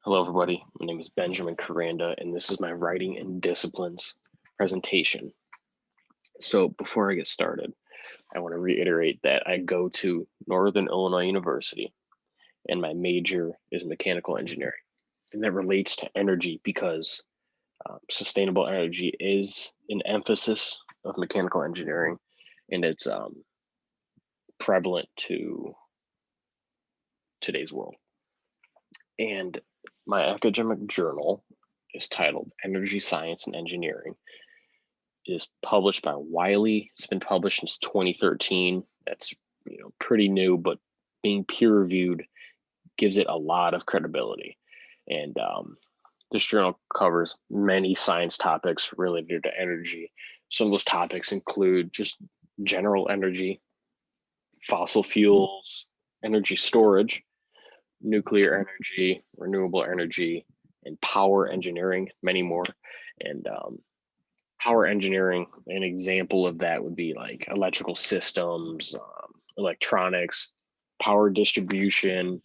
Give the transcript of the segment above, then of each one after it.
Hello, everybody. My name is Benjamin Koranda, and this is my writing and disciplines presentation. So before I get started, I want to reiterate that I go to Northern Illinois University, and my major is mechanical engineering. And that relates to energy because sustainable energy is an emphasis of mechanical engineering, and it's prevalent to today's world. And my academic journal is titled Energy Science and Engineering. It is published by Wiley. It's been published since 2013. That's pretty new, but being peer reviewed gives it a lot of credibility. And this journal covers many science topics related to energy. Some of those topics include just general energy, fossil fuels, energy storage, nuclear energy, renewable energy, and power engineering, many more. And power engineering, an example of that would be like electrical systems, electronics, power distribution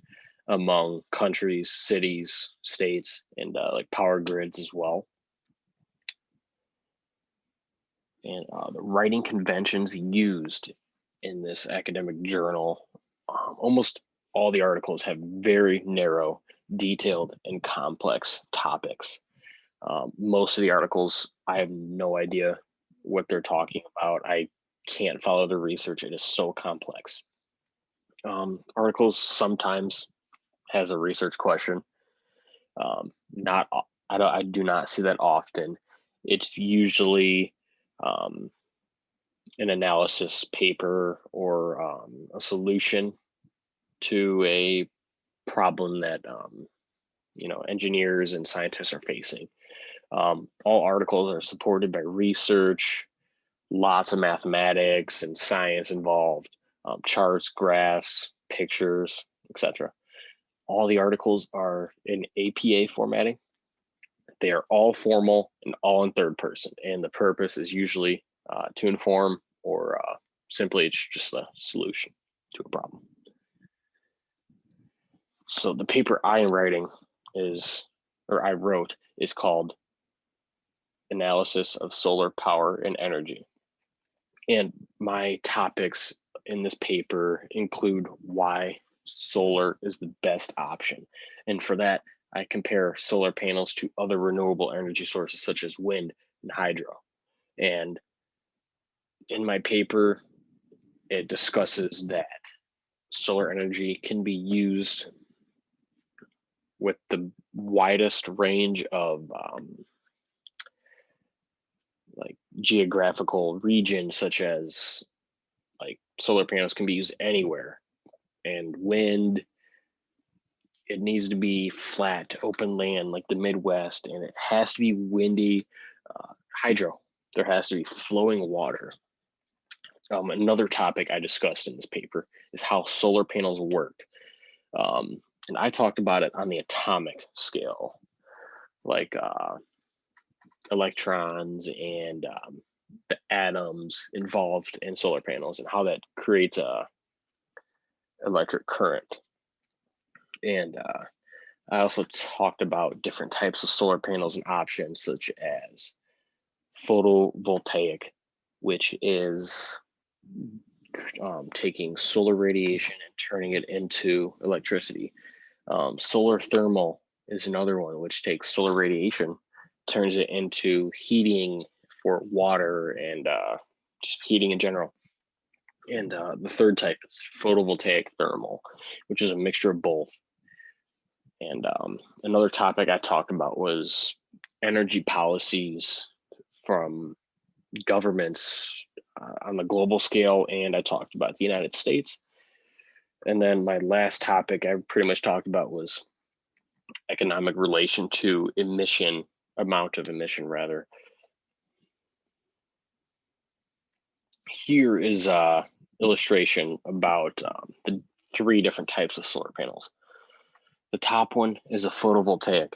among countries, cities, states, and like power grids as well. And the writing conventions used in this academic journal, almost all the articles have very narrow, detailed, and complex topics. Most of the articles, I have no idea what they're talking about. I can't follow the research. It is so complex. Articles sometimes has a research question. Not, I do not see that often. It's usually an analysis paper or a solution to a problem that engineers and scientists are facing. All articles are supported by research, lots of mathematics and science involved, charts, graphs, pictures, etc. All the articles are in APA formatting. They are all formal and all in third person, and the purpose is usually to inform or simply it's just a solution to a problem. So the paper I am writing I wrote is called Analysis of Solar Power and Energy. And my topics in this paper include why solar is the best option. And for that, I compare solar panels to other renewable energy sources such as wind and hydro. And in my paper, it discusses that solar energy can be used with the widest range of like geographical regions, such as like solar panels can be used anywhere. And wind, it needs to be flat, open land like the Midwest, and it has to be windy. Hydro, there has to be flowing water. Another topic I discussed in this paper is how solar panels work. And I talked about it on the atomic scale, like electrons and the atoms involved in solar panels and how that creates a electric current. And I also talked about different types of solar panels and options, such as photovoltaic, which is taking solar radiation and turning it into electricity. Solar thermal is another one, which takes solar radiation, turns it into heating for water and just heating in general. And the third type is photovoltaic thermal, which is a mixture of both. And another topic I talked about was energy policies from governments on the global scale, and I talked about the United States. And then my last topic I pretty much talked about was economic relation to amount of emission rather. Here is a illustration about the three different types of solar panels. The top one is a photovoltaic.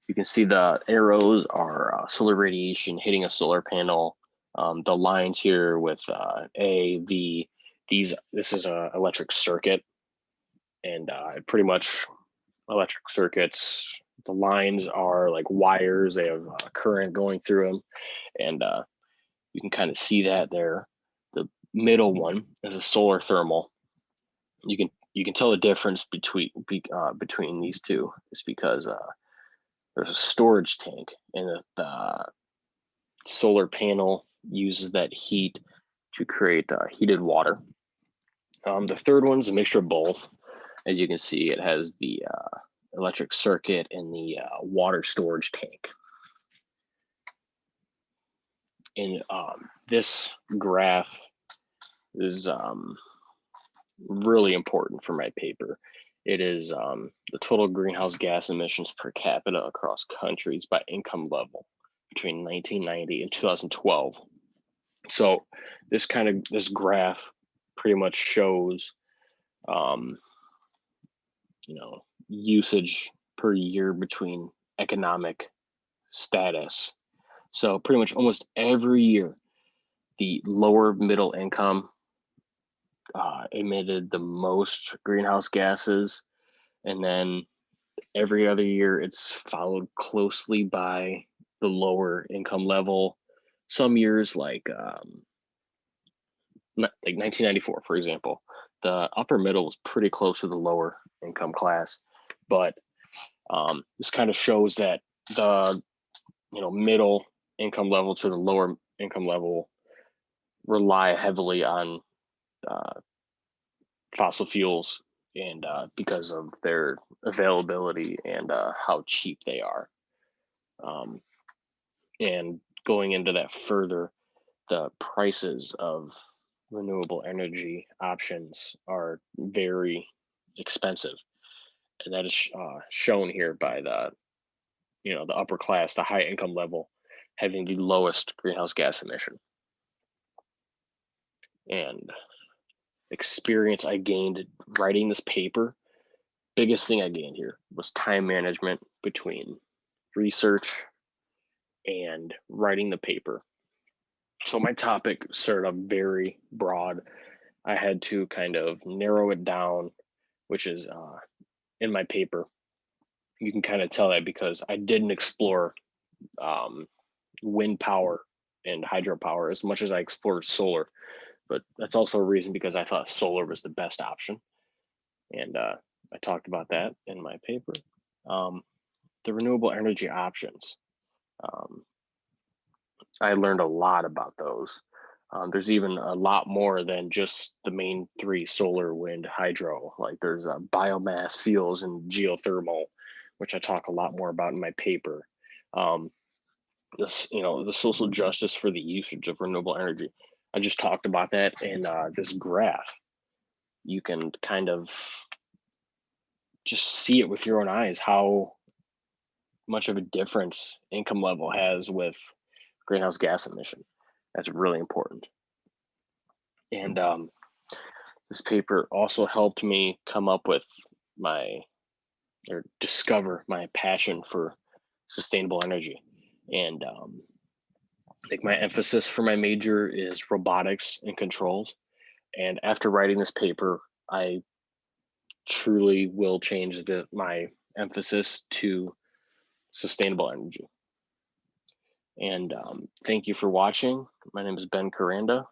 You can see the arrows are solar radiation hitting a solar panel. The lines here with A, V, this is an electric circuit, and pretty much electric circuits The lines are like wires. They have current going through them, and you can kind of see that there. The middle one is a solar thermal. You can tell the difference between these two is because there's a storage tank, and the solar panel uses that heat to create heated water. The third one's a mixture of both. As you can see, it has the electric circuit and the water storage tank. And this graph is really important for my paper. It is the total greenhouse gas emissions per capita across countries by income level between 1990 and 2012. So this graph pretty much shows usage per year between economic status. So pretty much almost every year, the lower middle income emitted the most greenhouse gases, and then every other year it's followed closely by the lower income level. Some years like 1994, for example, the upper middle was pretty close to the lower income class, but this kind of shows that the middle income level to the lower income level rely heavily on fossil fuels, and because of their availability and how cheap they are. And going into that further, the prices of renewable energy options are very expensive, and that is shown here by the the upper class, the high income level, having the lowest greenhouse gas emission. And experience I gained writing this paper, biggest thing I gained here was time management between research and writing the paper. So my topic started off very broad. I had to kind of narrow it down, which is in my paper. You can kind of tell that because I didn't explore wind power and hydropower as much as I explored solar, but that's also a reason because I thought solar was the best option. And I talked about that in my paper. The renewable energy options. I learned a lot about those. There's even a lot more than just the main three: solar, wind, hydro. Like there's biomass fuels and geothermal, which I talk a lot more about in my paper. The social justice for the usage of renewable energy. I just talked about that in this graph. You can kind of just see it with your own eyes how much of a difference income level has with greenhouse gas emission. That's really important. And this paper also helped me come up with discover my passion for sustainable energy. And like my emphasis for my major is robotics and controls. And after writing this paper, I truly will change my emphasis to sustainable energy. And thank you for watching. My name is Ben Koranda.